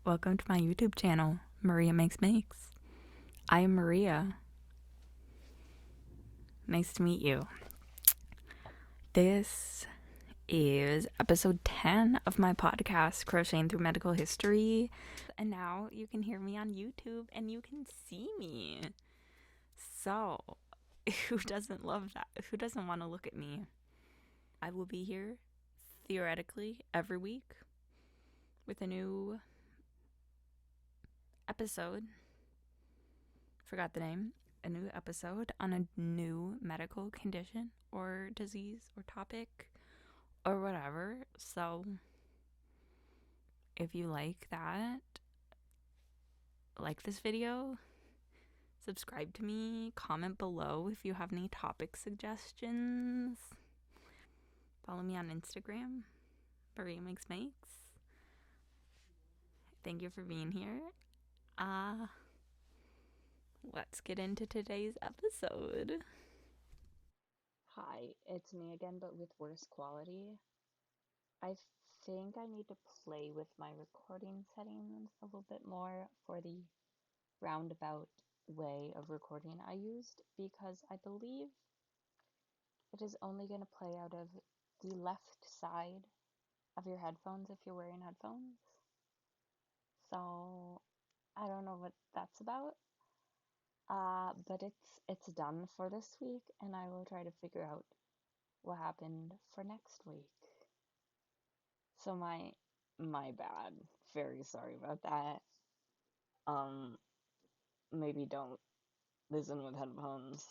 Welcome to my YouTube channel, Maria Makes. I am Maria. Nice to meet you. This is episode 10 of my podcast, Crocheting Through Medical History. And now you can hear me on YouTube and you can see me. So, who doesn't love that? Who doesn't want to look at me? I will be here, theoretically, every week with a new episode. Forgot the name. A new episode on a new medical condition or disease or topic or whatever. So if you like that, like this video, subscribe to me, comment below if you have any topic suggestions. Follow me on Instagram, Maria Makes. Thank you for being here. Let's get into today's episode. Hi, it's me again, but with worse quality. I think I need to play with my recording settings a little bit more for the roundabout way of recording I used, because I believe it is only going to play out of the left side of your headphones if you're wearing headphones. So I don't know what that's about. But it's done for this week, and I will try to figure out what happened for next week. So my bad. Very sorry about that. Maybe don't listen with headphones.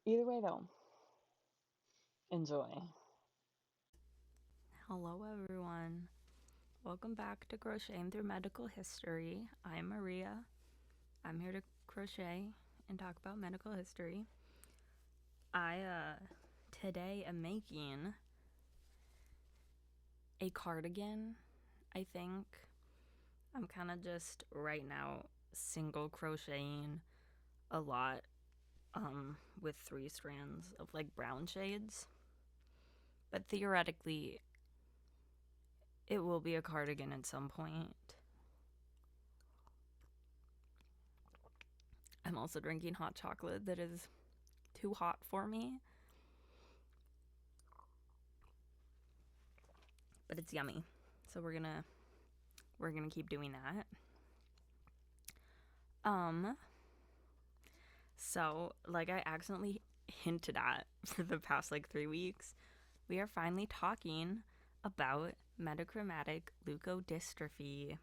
Either way though, enjoy. Hello everyone. Welcome back to Crocheting Through Medical History. I'm Maria. I'm here to crochet and talk about medical history. I today am making a cardigan, I think. I'm kind of just right now single crocheting a lot with 3 strands of like brown shades. But theoretically it will be a cardigan at some point. I'm also drinking hot chocolate that is too hot for me, but it's yummy. So we're gonna keep doing that. So like I accidentally hinted at for the past like 3 weeks, we are finally talking about Metachromatic Leukodystrophy.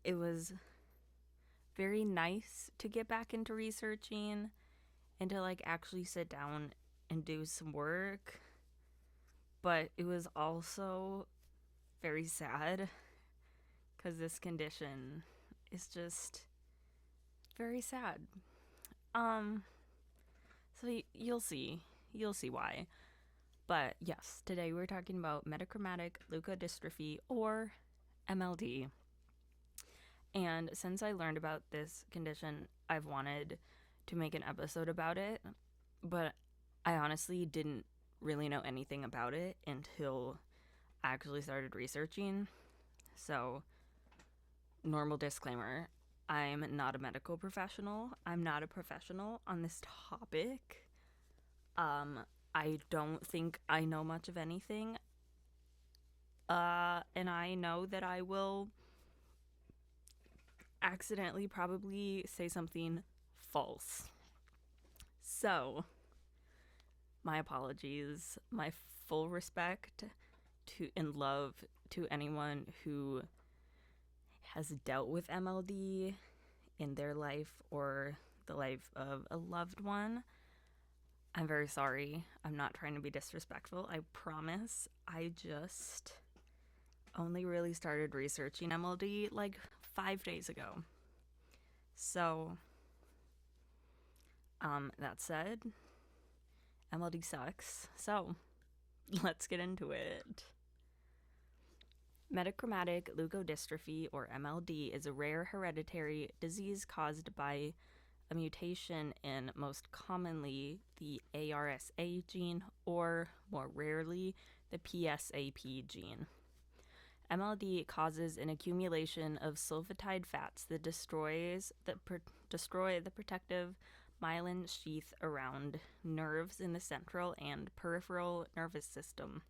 It was very nice to get back into researching and to like actually sit down and do some work, but it was also very sad because this condition is just very sad. So you'll see why. But yes, today we're talking about Metachromatic Leukodystrophy, or MLD. And since I learned about this condition, I've wanted to make an episode about it, but I honestly didn't really know anything about it until I actually started researching. So, normal disclaimer, I'm not a medical professional. I'm not a professional on this topic. I don't think I know much of anything. And I know that I will accidentally probably say something false. So, my apologies. My full respect to and love to anyone who has dealt with MLD in their life or the life of a loved one. I'm very sorry. I'm not trying to be disrespectful. I promise. I just only really started researching MLD like 5 days ago. So, that said, MLD sucks. So, let's get into it. Metachromatic leukodystrophy, or MLD, is a rare hereditary disease caused by a mutation in most commonly the ARSA gene, or more rarely, the PSAP gene. MLD causes an accumulation of sulfatide fats that destroy the protective myelin sheath around nerves in the central and peripheral nervous system.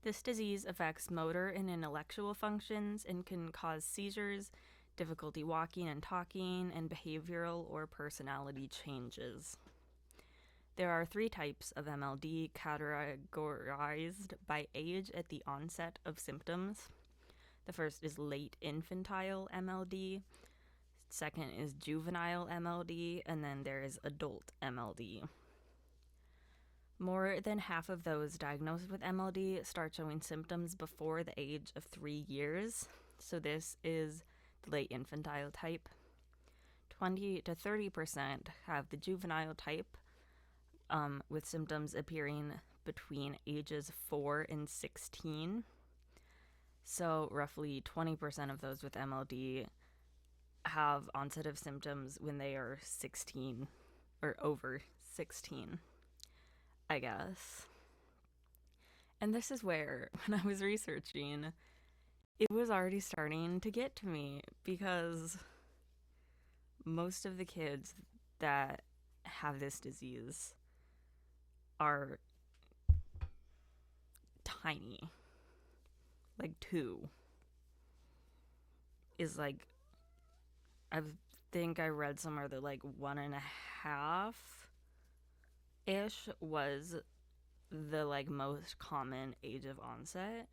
This disease affects motor and intellectual functions and can cause seizures, difficulty walking and talking, and behavioral or personality changes. There are 3 types of MLD categorized by age at the onset of symptoms. The first is late infantile MLD, second is juvenile MLD, and then there is adult MLD. More than half of those diagnosed with MLD start showing symptoms before the age of 3 years, so this is the late infantile type. 20 to 30% have the juvenile type, with symptoms appearing between ages 4 and 16. So roughly 20% of those with MLD have onset of symptoms when they are 16 or over 16, I guess. And this is where, when I was researching, it was already starting to get to me, because most of the kids that have this disease are tiny. Like 2 is like, I think I read somewhere that like 1.5 ish was the like most common age of onset.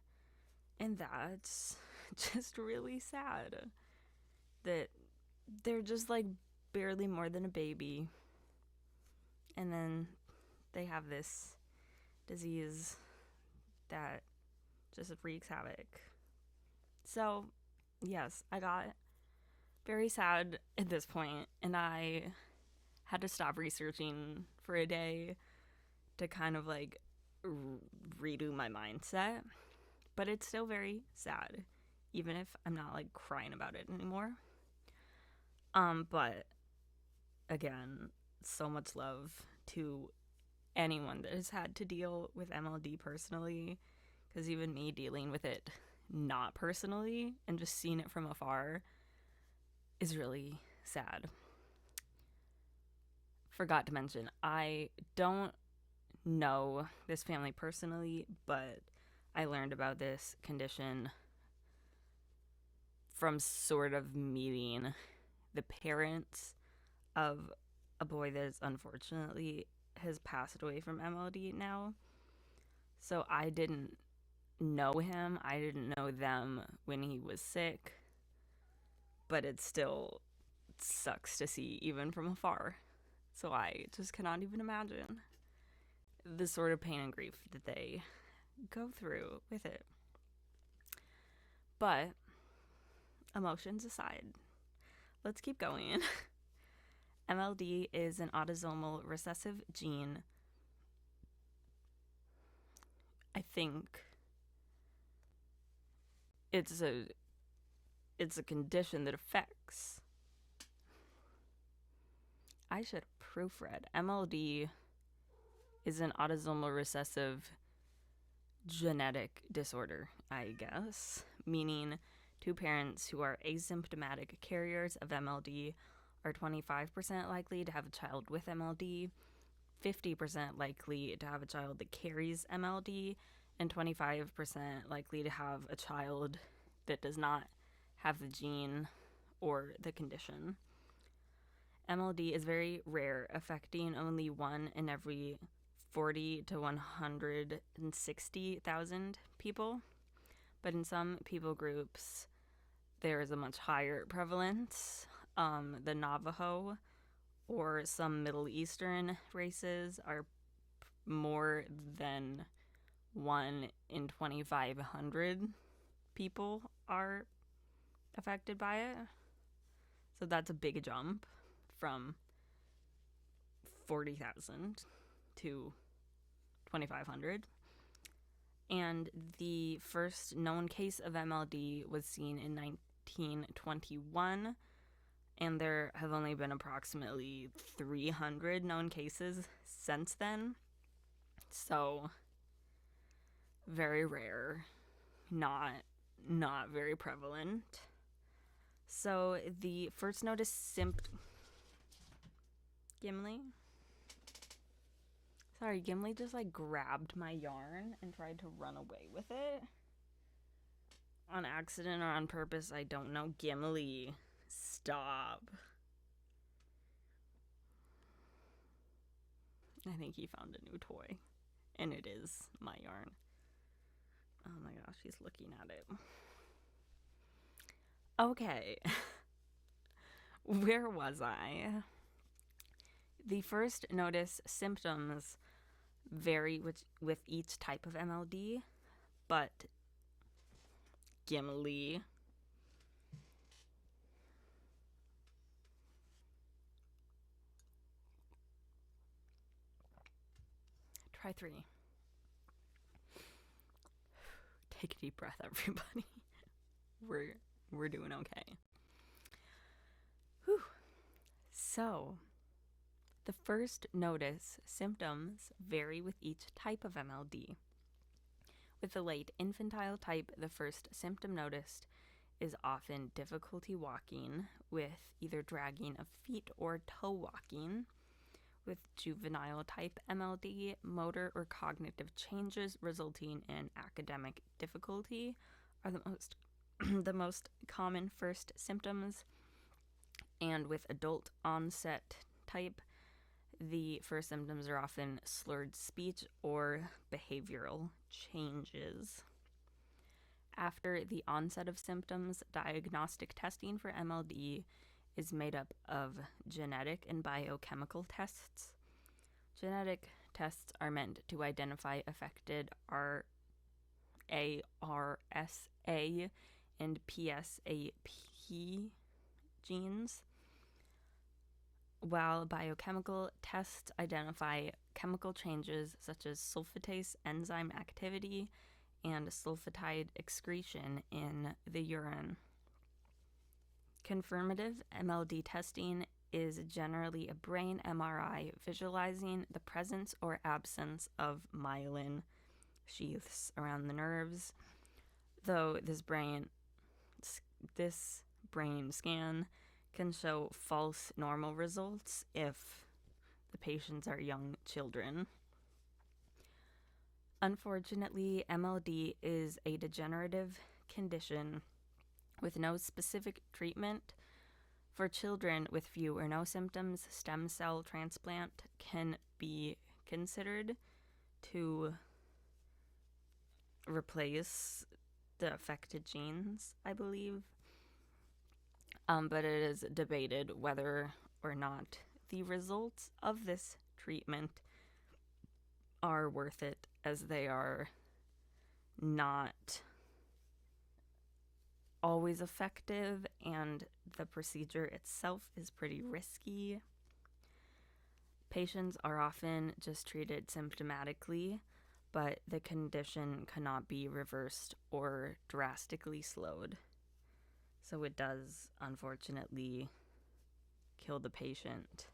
And that's just really sad that they're just like barely more than a baby, and then they have this disease that just wreaks havoc. So yes, I got very sad at this point, and I had to stop researching for a day to kind of like redo my mindset. But it's still very sad, even if I'm not like crying about it anymore. But again, so much love to anyone that has had to deal with MLD personally, because even me dealing with it not personally and just seeing it from afar is really sad. Forgot to mention, I don't know this family personally, but I learned about this condition from sort of meeting the parents of a boy that is unfortunately has passed away from MLD now. So I didn't know him, I didn't know them when he was sick, but it still sucks to see even from afar. So I just cannot even imagine the sort of pain and grief that they go through with it. But emotions aside, let's keep going. MLD is an autosomal recessive gene. I think it's a condition that affects. I should have proofread. MLD is an autosomal recessive genetic disorder, I guess, meaning 2 parents who are asymptomatic carriers of MLD are 25% likely to have a child with MLD, 50% likely to have a child that carries MLD, and 25% likely to have a child that does not have the gene or the condition. MLD is very rare, affecting only 1 in every 40 to 160,000 people. But in some people groups, there is a much higher prevalence. The Navajo or some Middle Eastern races are more than 1 in 2,500 people are affected by it. So that's a big jump from 40,000 to 2,500. And the first known case of MLD was seen in 1921, and there have only been approximately 300 known cases since then. So very rare, not very prevalent. So the first noticed symptom. Gimli? Sorry, Gimli just like grabbed my yarn and tried to run away with it. On accident or on purpose, I don't know. Gimli, stop. I think he found a new toy, and it is my yarn. Oh my gosh, he's looking at it. Okay. Where was I? The first notice symptoms vary with each type of MLD, but Gimli. Try 3. Take a deep breath, everybody. We're doing okay. Whew. So, the first notice symptoms vary with each type of MLD. With the late infantile type, the first symptom noticed is often difficulty walking, with either dragging of feet or toe walking. With juvenile type MLD, motor or cognitive changes resulting in academic difficulty are the most common first symptoms. And with adult onset type, the first symptoms are often slurred speech or behavioral changes. After the onset of symptoms, diagnostic testing for MLD is made up of genetic and biochemical tests. Genetic tests are meant to identify affected RARSA and PSAP genes, while biochemical tests identify chemical changes such as sulfatase enzyme activity and sulfatide excretion in the urine. Confirmative MLD testing is generally a brain MRI visualizing the presence or absence of myelin sheaths around the nerves, though this brain scan can show false normal results if the patients are young children. Unfortunately, MLD is a degenerative condition with no specific treatment. For children with few or no symptoms, stem cell transplant can be considered to replace the affected genes, I believe. But it is debated whether or not the results of this treatment are worth it, as they are not always effective, and the procedure itself is pretty risky. Patients are often just treated symptomatically, but the condition cannot be reversed or drastically slowed. So it does, unfortunately, kill the patient.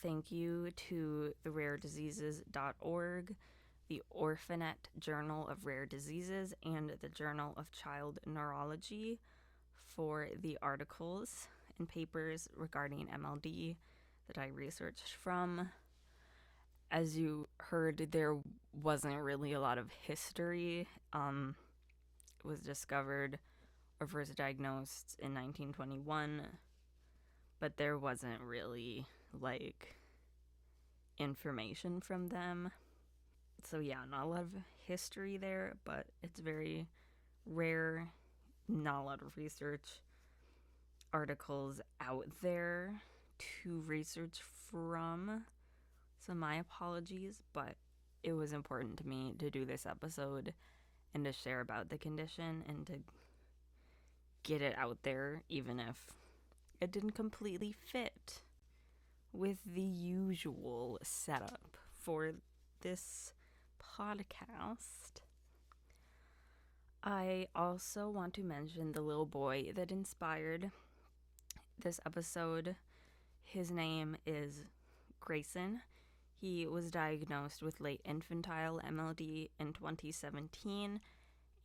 Thank you to the rarediseases.org, the Orphanet Journal of Rare Diseases, and the Journal of Child Neurology for the articles and papers regarding MLD that I researched from. As you heard, there wasn't really a lot of history. It was discovered or first diagnosed in 1921, but there wasn't really information from them. So yeah, not a lot of history there, but it's very rare. Not a lot of research articles out there to research from. So my apologies, but it was important to me to do this episode and to share about the condition and to get it out there, even if it didn't completely fit with the usual setup for this podcast. I also want to mention the little boy that inspired this episode. His name is Grayson. He was diagnosed with late infantile MLD in 2017,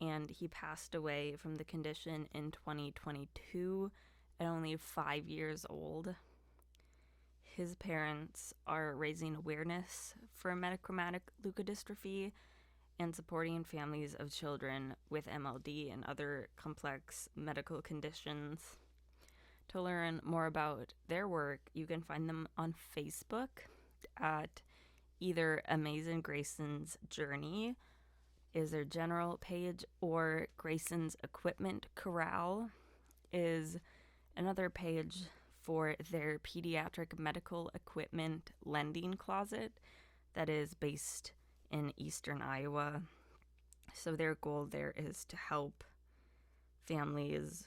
and he passed away from the condition in 2022 at only 5 years old. His parents are raising awareness for metachromatic leukodystrophy and supporting families of children with MLD and other complex medical conditions. To learn more about their work, you can find them on Facebook at either Amazing Grayson's Journey is their general page, or Grayson's Equipment Corral is another page for their pediatric medical equipment lending closet that is based in eastern Iowa. So their goal there is to help families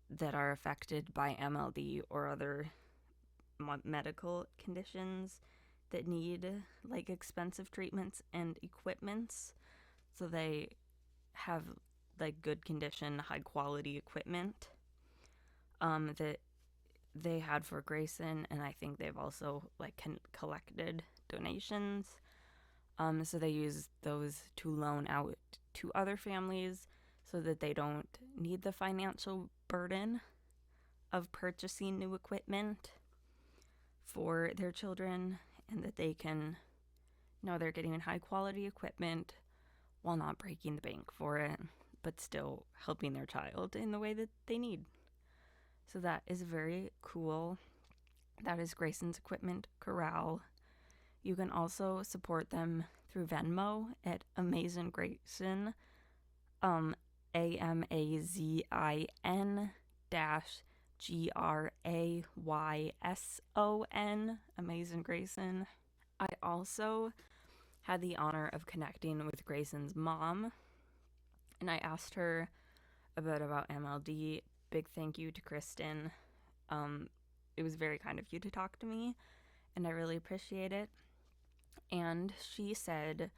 that are affected by MLD or other medical conditions that need like expensive treatments and equipments, so they have like good condition, high quality equipment that they had for Grayson, and I think they've also like collected donations. So they use those to loan out to other families so that they don't need the financial burden of purchasing new equipment for their children, and that they can know they're getting high quality equipment while not breaking the bank for it, but still helping their child in the way that they need. So that is very cool. That is Grayson's Equipment Corral. You can also support them through Venmo at Amazing Grayson, AMAZIN GRAYSON, Amazing Grayson. I also had the honor of connecting with Grayson's mom, and I asked her a bit about MLD. Big thank you to Kristen. It was very kind of you to talk to me, and I really appreciate it. And she said,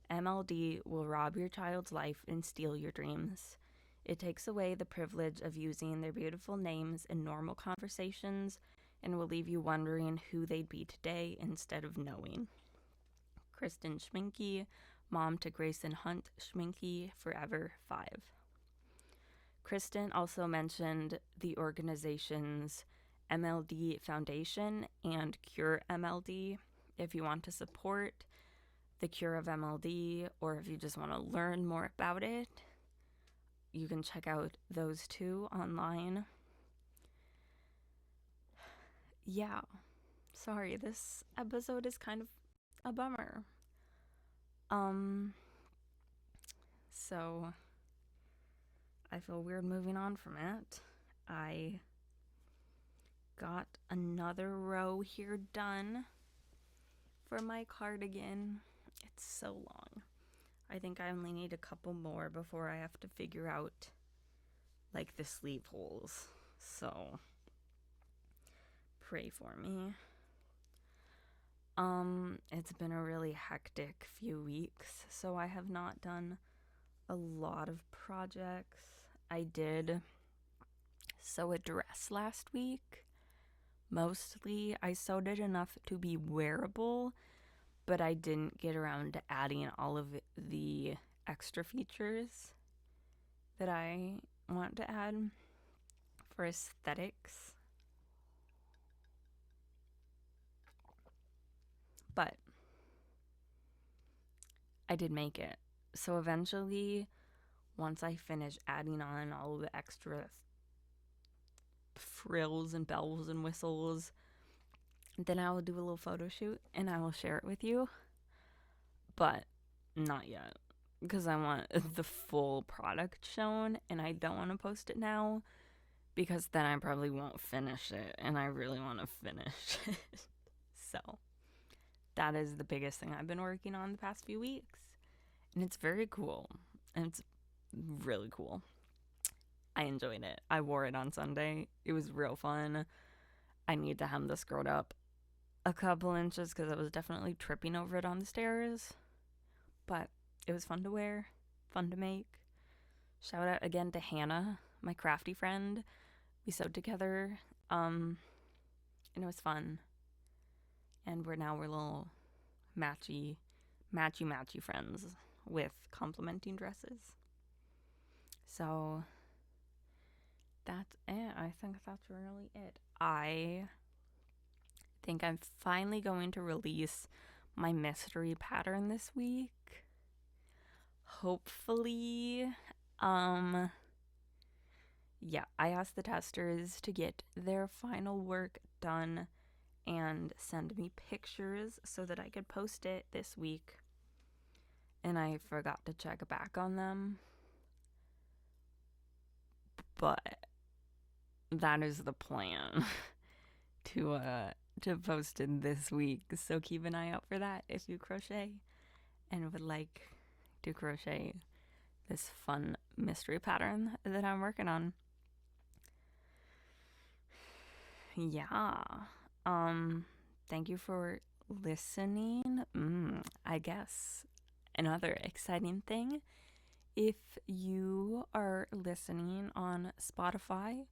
MLD will rob your child's life and steal your dreams. It takes away the privilege of using their beautiful names in normal conversations and will leave you wondering who they'd be today instead of knowing. Kristen Schminke, mom to Grayson Hunt Schminke, forever 5. Kristen also mentioned the organizations MLD Foundation and Cure MLD. If you want to support the cure of MLD, or if you just want to learn more about it, you can check out those two online. Yeah, sorry, this episode is kind of a bummer. So I feel weird moving on from it. I got another row here done for my cardigan. It's so long. I think I only need a couple more before I have to figure out like the sleeve holes. So pray for me. It's been a really hectic few weeks, so I have not done a lot of projects. I did sew a dress last week. Mostly I sewed it enough to be wearable, but I didn't get around to adding all of the extra features that I want to add for aesthetics. But I did make it. So eventually, once I finish adding on all of the extra frills and bells and whistles, then I will do a little photo shoot and I will share it with you. But not yet, because I want the full product shown, and I don't want to post it now because then I probably won't finish it, and I really want to finish it. So that is the biggest thing I've been working on the past few weeks, and it's very cool, and it's really cool. I enjoyed it. I wore it on Sunday. It was real fun. I need to hem the skirt up a couple inches because I was definitely tripping over it on the stairs, but it was fun to wear, fun to make. Shout out again to Hannah, my crafty friend. We sewed together And it was fun. And we're little matchy friends with complementing dresses. So that's it. I think that's really it. I think I'm finally going to release my mystery pattern this week. Hopefully. Yeah, I asked the testers to get their final work done and send me pictures so that I could post it this week. And I forgot to check back on them. But that is the plan to post it this week. So keep an eye out for that if you crochet and would like to crochet this fun mystery pattern that I'm working on. Yeah. Thank you for listening. I guess another exciting thing, if you are listening on Spotify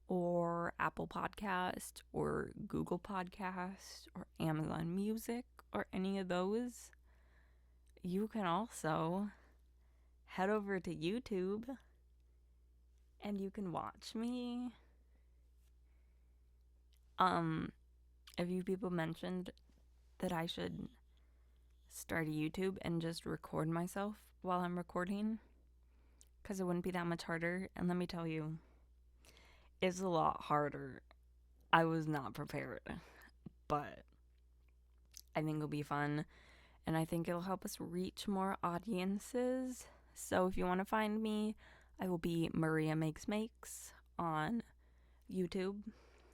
or Apple Podcast or Google Podcast or Amazon Music or any of those, you can also head over to YouTube and you can watch me. A few people mentioned that I should start a YouTube and just record myself while I'm recording, because it wouldn't be that much harder. And let me tell you, it's a lot harder. I was not prepared, but I think it'll be fun, and I think it'll help us reach more audiences. So if you want to find me, I will be Maria Makes on YouTube.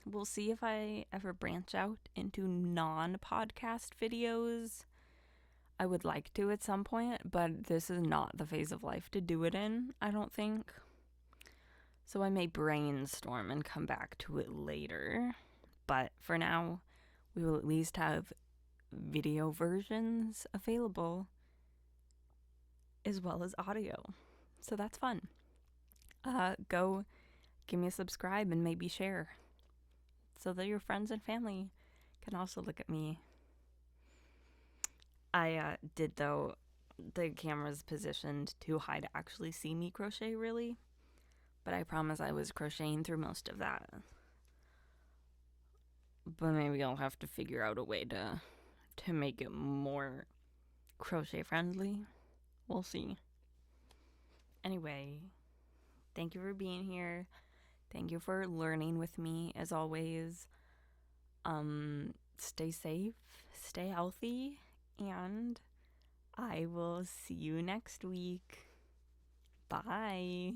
We'll see if I ever branch out into non-podcast videos. I would like to at some point, but this is not the phase of life to do it in, I don't think. So I may brainstorm and come back to it later. But for now, we will at least have video versions available as well as audio. So that's fun. Go give me a subscribe and maybe share so that your friends and family can also look at me. I did, though, the camera's positioned too high to actually see me crochet, really. But I promise I was crocheting through most of that. But maybe I'll have to figure out a way to make it more crochet friendly. We'll see. Anyway, thank you for being here. Thank you for learning with me, as always. Stay safe, stay healthy, and I will see you next week. Bye.